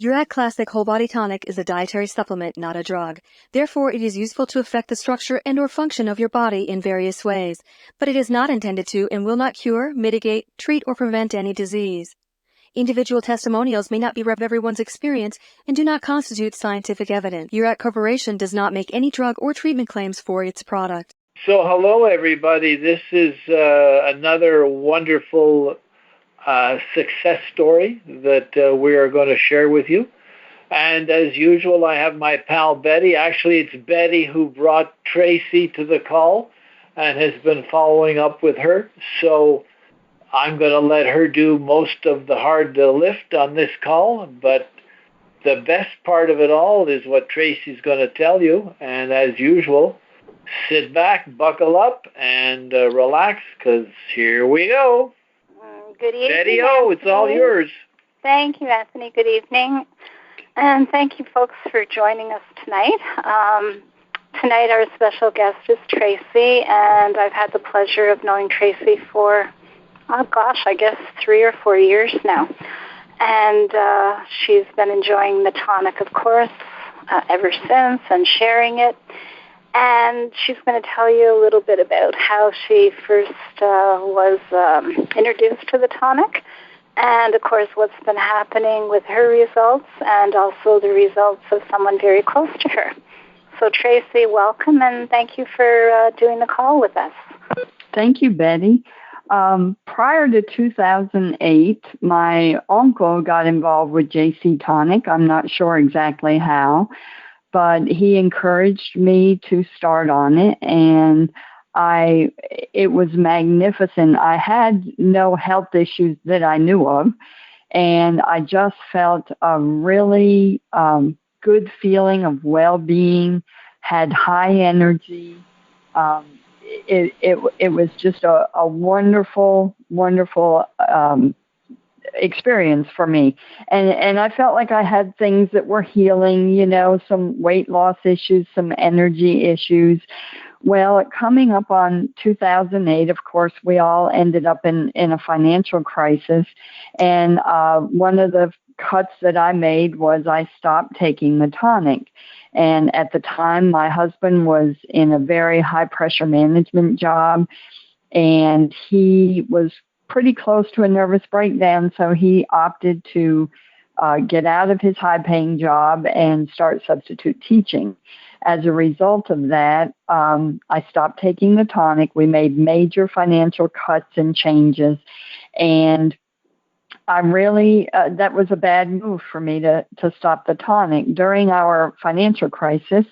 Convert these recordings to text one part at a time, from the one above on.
Uric Classic Whole Body Tonic is a dietary supplement, not a drug. Therefore, it is useful to affect the structure and/or function of your body in various ways, but it is not intended to and will not cure, mitigate, treat, or prevent any disease. Individual testimonials may not be everyone's experience and do not constitute scientific evidence. Uric Corporation does not make any drug or treatment claims for its product. So hello, everybody. This is another wonderful success story that we are going to share with you. And as usual, I have my pal Betty. Actually, it's Betty who brought Tracy to the call and has been following up with her. So I'm going to let her do most of the hard lift on this call. But the best part of it all is what Tracy's going to tell you. And as usual, sit back, buckle up, and relax, because here we go. Good evening, Betty O, it's all yours. Thank you, Anthony. Good evening. And thank you, folks, for joining us tonight. Tonight, our special guest is Tracy, and I've had the pleasure of knowing Tracy for, I guess 3 or 4 years now. And she's been enjoying the tonic, of course, ever since, and sharing it. And she's going to tell you a little bit about how she first was introduced to the tonic, and, of course, what's been happening with her results and also the results of someone very close to her. So, Tracy, welcome, and thank you for doing the call with us. Thank you, Betty. Prior to 2008, my uncle got involved with JC Tonic. I'm not sure exactly how, but he encouraged me to start on it, and it was magnificent. I had no health issues that I knew of, and I just felt a really good feeling of well-being, had high energy. It was just a wonderful, wonderful experience for me. And I felt like I had things that were healing, some weight loss issues, some energy issues. Well, coming up on 2008, of course, we all ended up in a financial crisis. And one of the cuts that I made was I stopped taking the tonic. And at the time, my husband was in a very high pressure management job, and he was pretty close to a nervous breakdown, so he opted to get out of his high-paying job and start substitute teaching. As a result of that, I stopped taking the tonic. We made major financial cuts and changes, and I really, that was a bad move for me to stop the tonic. During our financial crisis,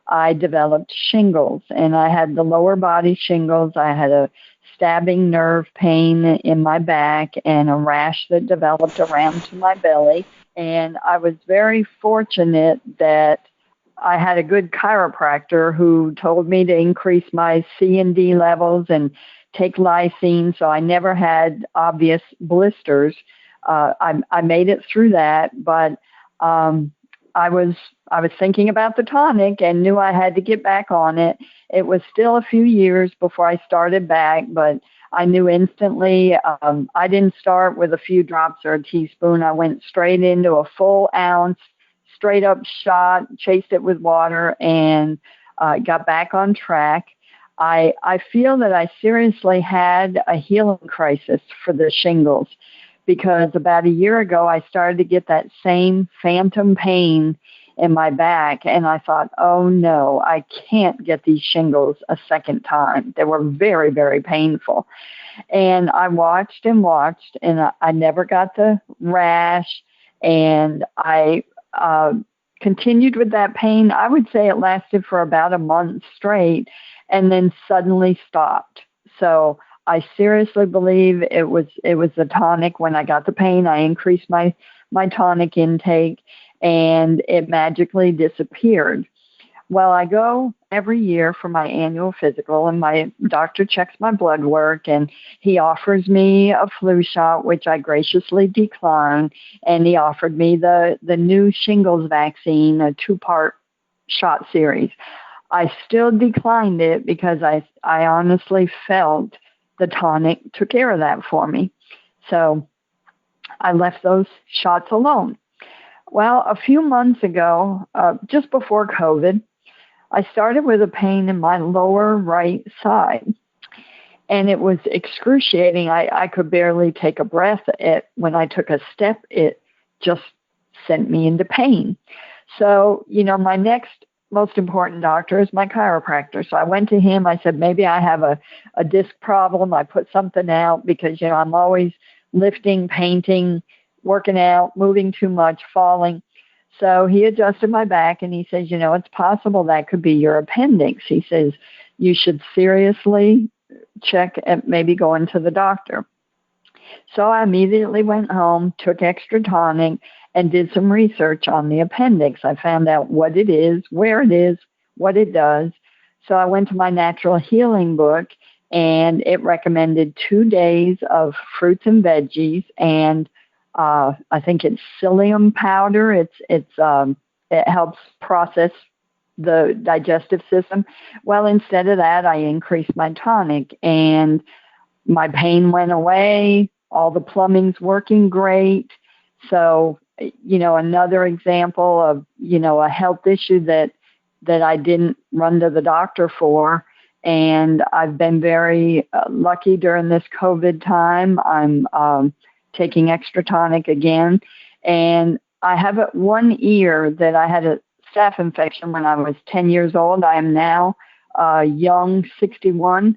I developed shingles, and I had the lower body shingles. I had a stabbing nerve pain in my back and a rash that developed around to my belly. And I was very fortunate that I had a good chiropractor who told me to increase my C and D levels and take lysine, so I never had obvious blisters. I made it through that, but I was thinking about the tonic and knew I had to get back on it. It was still a few years before I started back, but I knew instantly. I didn't start with a few drops or a teaspoon. I went straight into a full ounce, straight up shot, chased it with water, and got back on track. I feel that I seriously had a healing crisis for the shingles, because about a year ago, I started to get that same phantom pain in my back, and I thought, oh no, I can't get these shingles a second time. They were very, very painful. And I watched, and I never got the rash, and I continued with that pain. I would say it lasted for about a month straight, and then suddenly stopped. So I seriously believe it was the tonic. When I got the pain, I increased my tonic intake, and it magically disappeared. Well, I go every year for my annual physical, and my doctor checks my blood work, and he offers me a flu shot, which I graciously declined, and he offered me the new shingles vaccine, a 2-part shot series. I still declined it because I honestly felt the tonic took care of that for me. So I left those shots alone. Well, a few months ago, just before COVID, I started with a pain in my lower right side. And it was excruciating. I could barely take a breath. When I took a step, it just sent me into pain. So, my next most important doctor is my chiropractor. So I went to him. I said, maybe I have a disc problem. I put something out because, I'm always lifting, painting, working out, moving too much, falling. So he adjusted my back and he says, it's possible that could be your appendix. He says, you should seriously check and maybe going to the doctor. So I immediately went home, took extra tonic, and did some research on the appendix. I found out what it is, where it is, what it does. So I went to my natural healing book, and it recommended 2 days of fruits and veggies, and I think it's psyllium powder. It helps process the digestive system. Well, instead of that, I increased my tonic, and my pain went away. All the plumbing's working great. So, another example of, a health issue that I didn't run to the doctor for. And I've been very lucky during this COVID time. I'm taking extra tonic again. And I have one ear that I had a staph infection when I was 10 years old. I am now young, 61.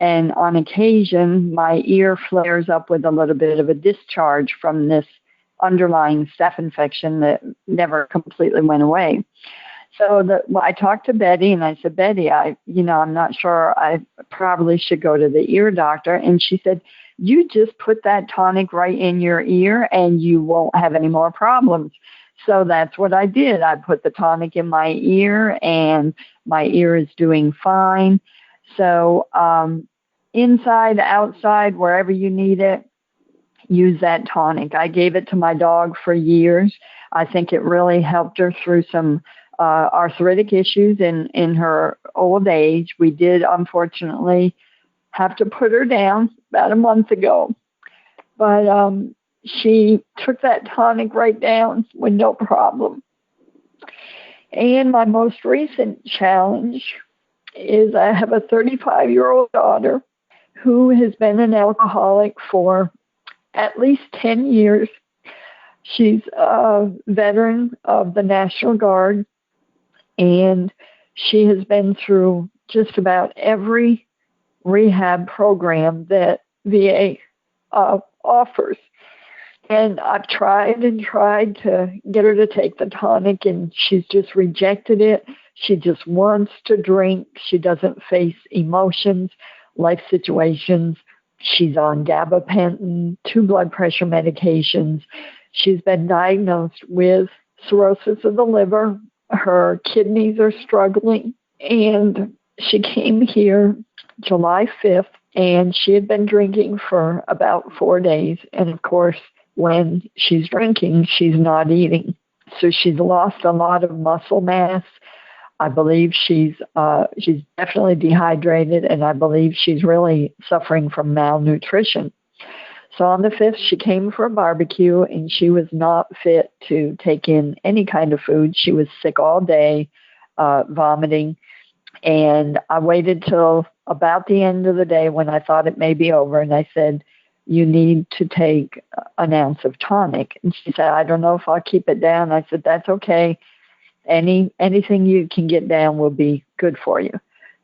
And on occasion, my ear flares up with a little bit of a discharge from this underlying staph infection that never completely went away. So I talked to Betty and I said, Betty, I'm not sure. I probably should go to the ear doctor. And she said, you just put that tonic right in your ear and you won't have any more problems. So that's what I did. I put the tonic in my ear and my ear is doing fine. So inside, outside, wherever you need it, use that tonic. I gave it to my dog for years. I think it really helped her through some arthritic issues in her old age. We did, unfortunately, have to put her down about a month ago. But she took that tonic right down with no problem. And my most recent challenge is I have a 35-year-old daughter who has been an alcoholic for at least 10 years. She's a veteran of the National Guard, and she has been through just about every rehab program that VA offers. And I've tried and tried to get her to take the tonic, and she's just rejected it. She just wants to drink. She doesn't face emotions, life situations. She's on gabapentin, 2 blood pressure medications. She's been diagnosed with cirrhosis of the liver. Her kidneys are struggling. And she came here July 5th, and she had been drinking for about 4 days. And, of course, when she's drinking, she's not eating. So she's lost a lot of muscle mass. I believe she's definitely dehydrated, and I believe she's really suffering from malnutrition. So on the 5th, she came for a barbecue, and she was not fit to take in any kind of food. She was sick all day, vomiting. And I waited till about the end of the day when I thought it may be over, and I said, you need to take an ounce of tonic. And she said, I don't know if I'll keep it down. I said, that's okay. Anything you can get down will be good for you.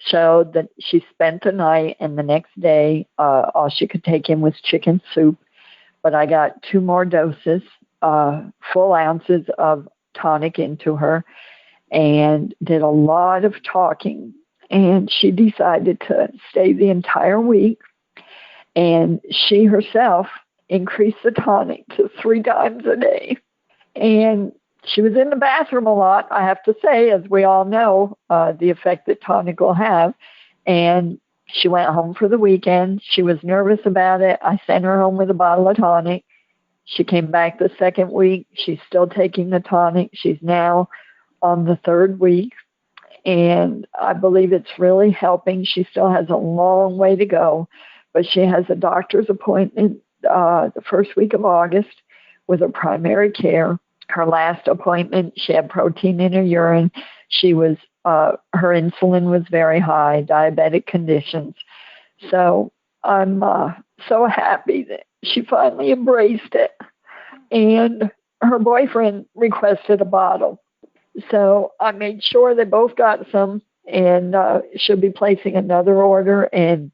So she spent the night, and the next day, all she could take in was chicken soup. But I got 2 more doses, full ounces of tonic into her, and did a lot of talking. And she decided to stay the entire week. And she herself increased the tonic to 3 times a day. And she was in the bathroom a lot, I have to say, as we all know, the effect that tonic will have. And she went home for the weekend. She was nervous about it. I sent her home with a bottle of tonic. She came back the second week. She's still taking the tonic. She's now on the 3rd week. And I believe it's really helping. She still has a long way to go. But she has a doctor's appointment the first week of August with her primary care. Her last appointment, she had protein in her urine. She was, her insulin was very high, diabetic conditions. So I'm so happy that she finally embraced it. And her boyfriend requested a bottle. So I made sure they both got some, and she'll be placing another order. And,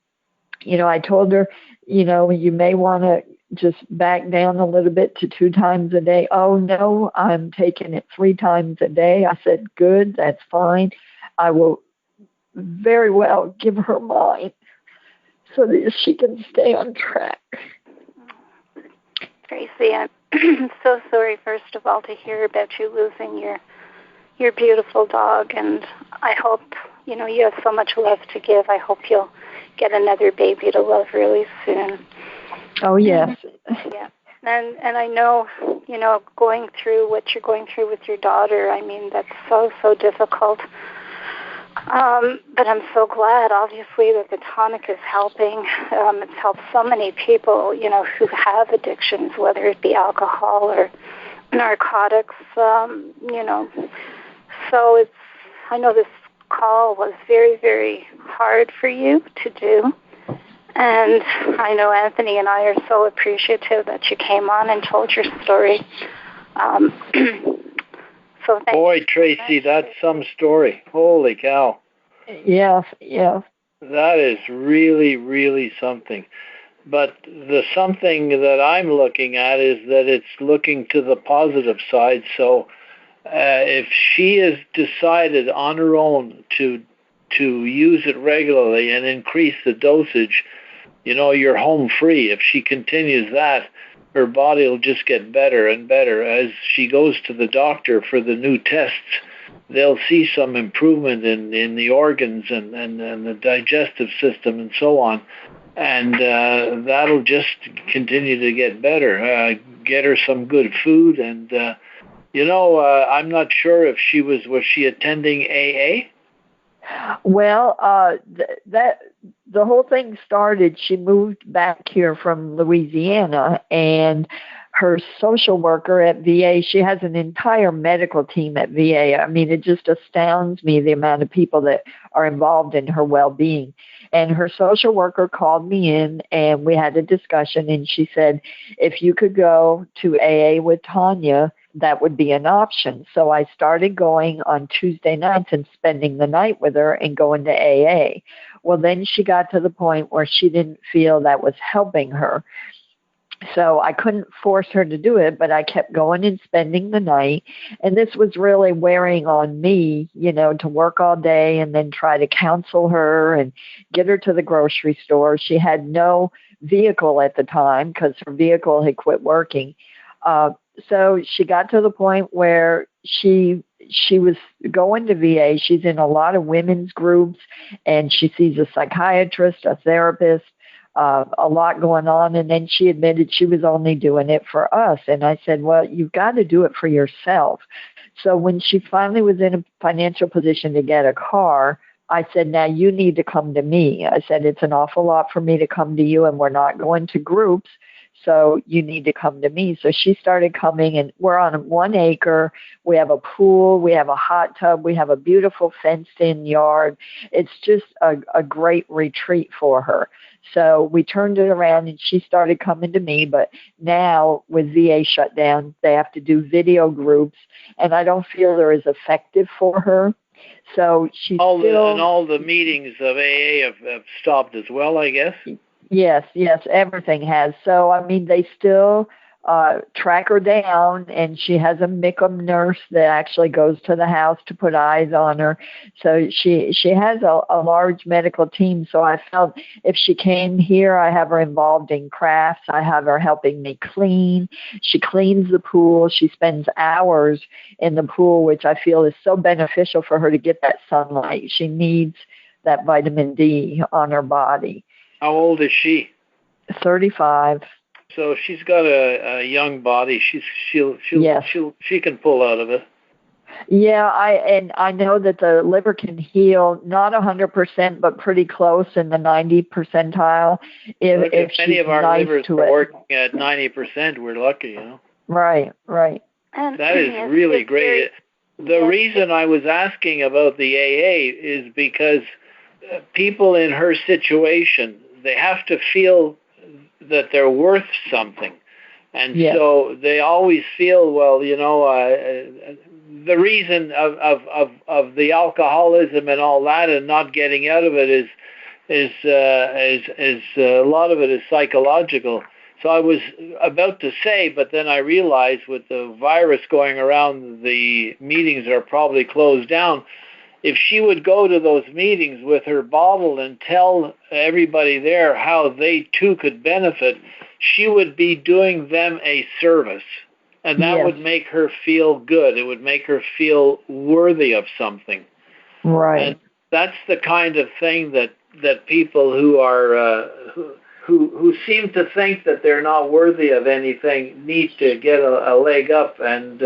I told her, you may want to just back down a little bit to 2 times a day. Oh, no, I'm taking it 3 times a day. I said, good, that's fine. I will very well give her mine so that she can stay on track. Tracy, I'm so sorry, first of all, to hear about you losing your beautiful dog, and I hope, you have so much love to give. I hope you'll get another baby to love really soon. Oh, yes. Yeah. And I know, going through what you're going through with your daughter, I mean, that's so, so difficult. But I'm so glad, obviously, that the tonic is helping. It's helped so many people, who have addictions, whether it be alcohol or narcotics, So I know this call was very, very hard for you to do. And I know Anthony and I are so appreciative that you came on and told your story. So thank Boy, you. Tracy, that's some story. Holy cow. Yes, yes. That is really, really something. But the something that I'm looking at is that it's looking to the positive side. So if she has decided on her own to use it regularly and increase the dosage, you're home free. If she continues that, her body will just get better and better. As she goes to the doctor for the new tests, they'll see some improvement in the organs and the digestive system and so on. And that'll just continue to get better. Get her some good food. And, I'm not sure if was she attending AA? Well, the whole thing started, she moved back here from Louisiana, and her social worker at VA, she has an entire medical team at VA. I mean, it just astounds me the amount of people that are involved in her well-being. And her social worker called me in, and we had a discussion, and she said, if you could go to AA with Tanya, that would be an option. So I started going on Tuesday nights and spending the night with her and going to AA. Well, then she got to the point where she didn't feel that was helping her. So I couldn't force her to do it, but I kept going and spending the night. And this was really wearing on me, to work all day and then try to counsel her and get her to the grocery store. She had no vehicle at the time because her vehicle had quit working. So she got to the point where she was going to VA. She's in a lot of women's groups, and she sees a psychiatrist, a therapist, a lot going on. And then she admitted she was only doing it for us. And I said, well, you've got to do it for yourself. So when she finally was in a financial position to get a car, I said, now you need to come to me. I said, it's an awful lot for me to come to you, and we're not going to groups. So you need to come to me. So she started coming, and we're on 1 acre. We have a pool. We have a hot tub. We have a beautiful fenced-in yard. It's just a great retreat for her. So we turned it around, and she started coming to me. But now with VA shut down, they have to do video groups, and I don't feel they're as effective for her. So she's all the meetings of AA have stopped as well, I guess. Yes, everything has. So, I mean, they still track her down, and she has a MICM nurse that actually goes to the house to put eyes on her. So she has a large medical team. So I felt if she came here, I have her involved in crafts. I have her helping me clean. She cleans the pool. She spends hours in the pool, which I feel is so beneficial for her to get that sunlight. She needs that vitamin D on her body. How old is she? 35. So she's got a young body. She can pull out of it. Yeah, I know that the liver can heal, not 100%, but pretty close in the 90 percentile. If any of our nice livers are working at 90%, we're lucky, Right. And That is really great. The reason I was asking about the AA is because people in her situation, they have to feel that they're worth something. And so they always feel, well, the reason of the alcoholism and all that and not getting out of it is a lot of it is psychological. So I was about to say, but then I realized with the virus going around, the meetings are probably closed down. If she would go to those meetings with her bottle and tell everybody there how they too could benefit, she would be doing them a service. And that would make her feel good. It would make her feel worthy of something. Right. And that's the kind of thing that people who are who seem to think that they're not worthy of anything need to get a leg up, and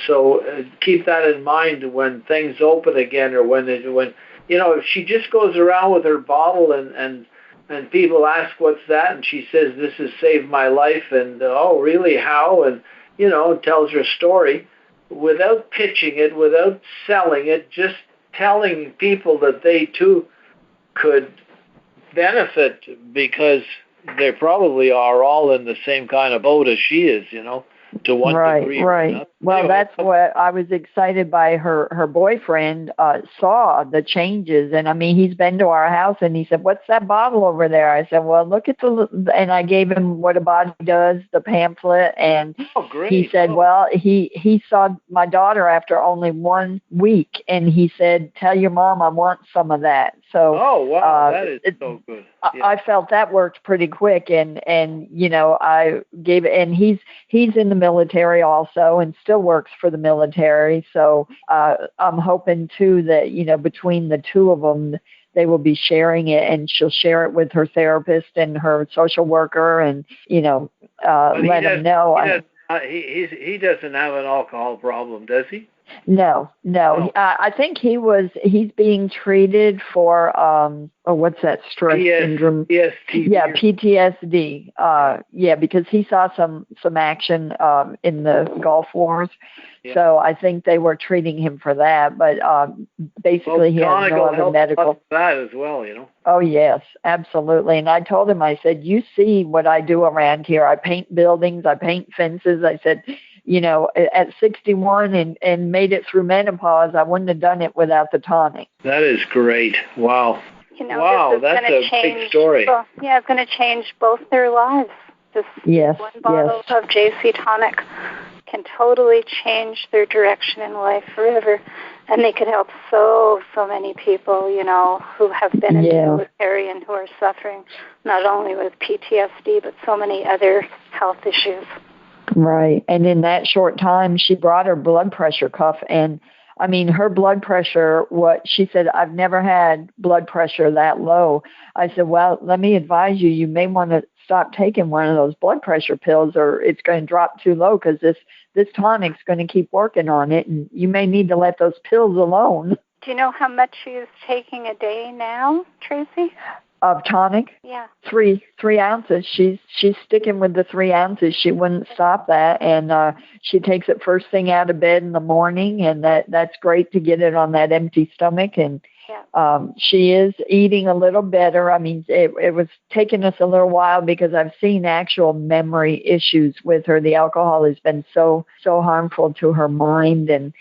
so keep that in mind when things open again, or when if she just goes around with her bottle and people ask what's that, and she says this has saved my life, and oh really, how, and tells her story without pitching it, without selling it, just telling people that they too could benefit, because they probably are all in the same kind of boat as she is, to one degree. Right. Well, anyway, that's what I was excited by. Her boyfriend saw the changes, and I mean, he's been to our house, and he said, "What's that bottle over there?" I said, "Well, look at and I gave him What a Body Does, the pamphlet, and he said, "Well, he saw my daughter after only 1 week, and he said, 'Tell your mom I want some of that.'" So, that is so good. Yeah. I felt that worked pretty quick, and I gave it, and he's in the military also, and still works for the military. So I'm hoping too that between the two of them, they will be sharing it, and she'll share it with her therapist and her social worker, and let them know. He doesn't have an alcohol problem, does he? No. I think he's being treated for what's that, stress syndrome? PTSD. Because he saw some action in the Gulf Wars. Yeah. So I think they were treating him for that, but basically he has no other medical. That as well, Oh yes, absolutely. And I told him, I said, "You see what I do around here? I paint buildings, I paint fences." I said, at 61 and made it through menopause, I wouldn't have done it without the tonic. That is great. Wow. That's a big story. Well, it's going to change both their lives. This one bottle of JC Tonic can totally change their direction in life forever. And they could help so many people, who have been in the military and who are suffering not only with PTSD, but so many other health issues. Right. And in that short time, she brought her blood pressure cuff. And I mean, her blood pressure, she said, "I've never had blood pressure that low." I said, "Well, let me advise you, you may want to stop taking one of those blood pressure pills, or it's going to drop too low, because this tonic's going to keep working on it, and you may need to let those pills alone." Do you know how much she's taking a day now, Tracy? Of tonic? Yeah. 3 ounces. She's sticking with the 3 ounces. She wouldn't stop that, and she takes it first thing out of bed in the morning, and that's great to get it on that empty stomach. And she is eating a little better. I mean, it was taking us a little while because I've seen actual memory issues with her. The alcohol has been so harmful to her mind and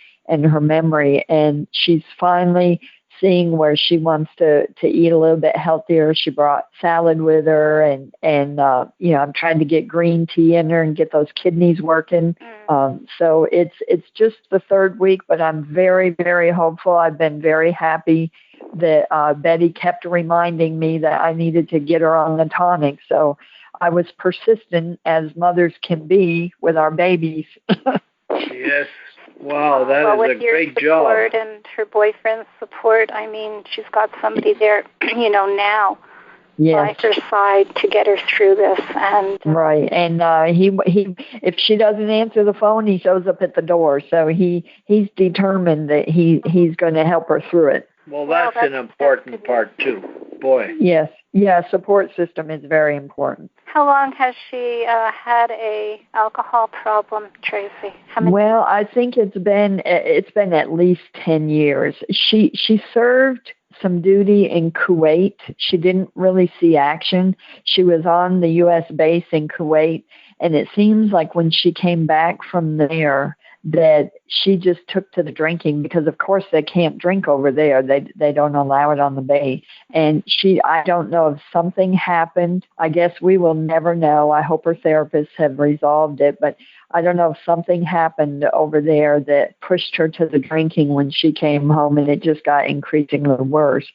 her memory, and she's finally seeing where she wants to eat a little bit healthier. She brought salad with her, and I'm trying to get green tea in her and get those kidneys working. So it's just the 3rd week, but I'm very, very hopeful. I've been very happy that Betty kept reminding me that I needed to get her on the tonic. So I was persistent, as mothers can be with our babies. Yes. Wow, that is a great job. With your support and her boyfriend's support, I mean, she's got somebody there, now by her side to get her through this. And right, and he if she doesn't answer the phone, he shows up at the door. So he's determined that he's going to help her through it. Well, that's an important part too. boy. Yes. Yeah, support system is very important. How long has she had a alcohol problem, Tracy? Well, I think it's been at least 10 years. She served some duty in Kuwait. She didn't really see action. She was on the U.S. base in Kuwait, and it seems like when she came back from there that she just took to the drinking because, of course, they can't drink over there. They don't allow it on the base. And I don't know if something happened. I guess we will never know. I hope her therapists have resolved it, but I don't know if something happened over there that pushed her to the drinking when she came home, and it just got increasingly worse.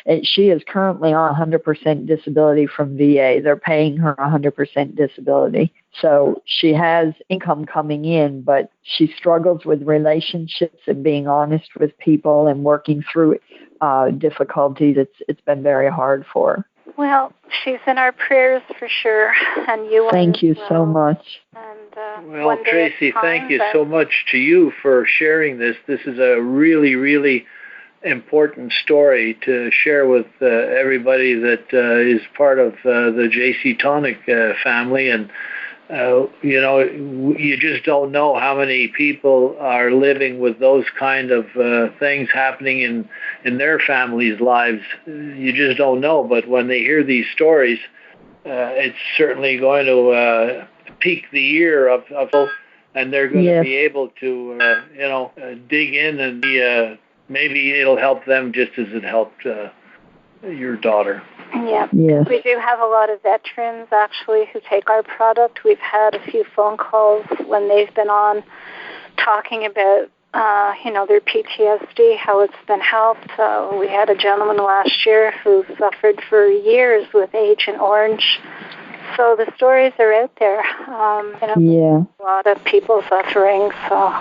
And she is currently on 100% disability from VA. They're paying her 100% disability. So she has income coming in, but she struggles with relationships and being honest with people and working through difficulties. It's been very hard for her. Well, she's in our prayers for sure, and you. Thank you so much. And well, Tracy, thank you so much to you for sharing this. This is a really, really important story to share with everybody that is part of the JC Tonic family. And you just don't know how many people are living with those kind of things happening in their families' lives. You just don't know. But when they hear these stories, it's certainly going to pique the ear of and they're going to be able to, dig in and be, maybe it'll help them just as it helped your daughter. Yeah. Yes. We do have a lot of veterans, actually, who take our product. We've had a few phone calls when they've been on talking about, their PTSD, how it's been helped. We had a gentleman last year who suffered for years with Agent Orange. So the stories are out there. A lot of people suffering, so...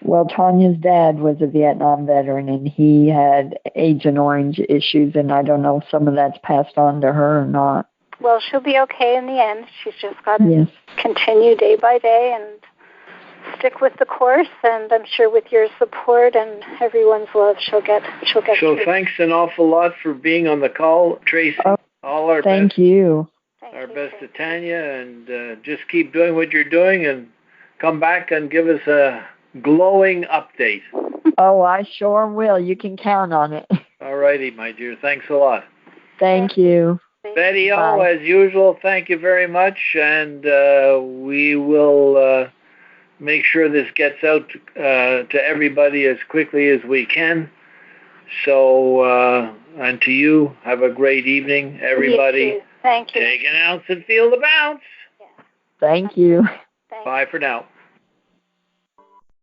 Well, Tanya's dad was a Vietnam veteran, and he had Agent Orange issues, and I don't know if some of that's passed on to her or not. Well, she'll be okay in the end. She's just got to continue day by day and stick with the course, and I'm sure with your support and everyone's love, she'll get So through. Thanks an awful lot for being on the call, Tracy. All our thank best. you. Our best to Tanya, and just keep doing what you're doing, and come back and give us a glowing update. Oh, I sure will. You can count on it. All righty, my dear. Thanks a lot. Thank you. Betty O, as usual, thank you very much, and we will make sure this gets out to everybody as quickly as we can. So, and to you, have a great evening, everybody. You too. Thank you. Take an ounce and feel the bounce. Yeah. Thank you. Thanks. Bye for now.